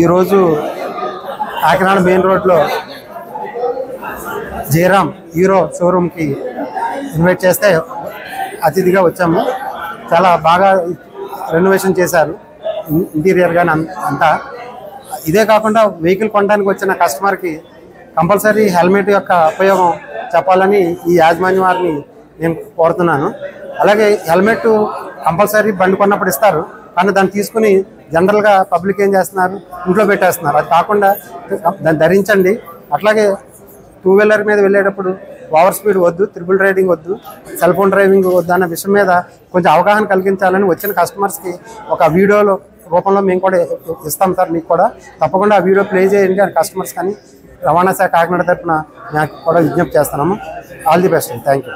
ఈరోజు కాకినాడ మెయిన్ రోడ్లో Jayaram hero షోరూమ్కి invite చేస్తే అతిథిగా వచ్చాము. చాలా బాగా రెనోవేషన్ చేశారు ఇంటీరియర్ కానీ అంతా. ఇదే కాకుండా వెహికల్ కొనడానికి వచ్చిన కస్టమర్కి కంపల్సరీ హెల్మెట్ యొక్క ఉపయోగం చెప్పాలని ఈ యాజమాన్యం వారిని నేను కోరుతున్నాను. అలాగే హెల్మెట్ కంపల్సరీ బండి కొన్నప్పుడు ఇస్తారు, కానీ దాన్ని తీసుకుని జనరల్గా పబ్లిక్ ఏం చేస్తున్నారు, ఇంట్లో పెట్టేస్తున్నారు. అది కాకుండా దాన్ని ధరించండి. అట్లాగే టూ వీలర్ మీద వెళ్ళేటప్పుడు ఓవర్ స్పీడ్ వద్దు, త్రిబుల్ రైడింగ్ వద్దు, సెల్ ఫోన్ డ్రైవింగ్ వద్దు అన్న విషయం మీద కొంచెం అవగాహన కలిగించాలని వచ్చిన కస్టమర్స్కి ఒక వీడియోలో రూపంలో మేము కూడా ఇస్తాం సార్. మీకు కూడా తప్పకుండా ఆ వీడియో ప్లే చేయండి అని కస్టమర్స్ కానీ రవాణా శాఖ కాకినాడ తరఫున నాకు కూడా విజ్ఞప్తి చేస్తున్నాము. All the best. Thank you.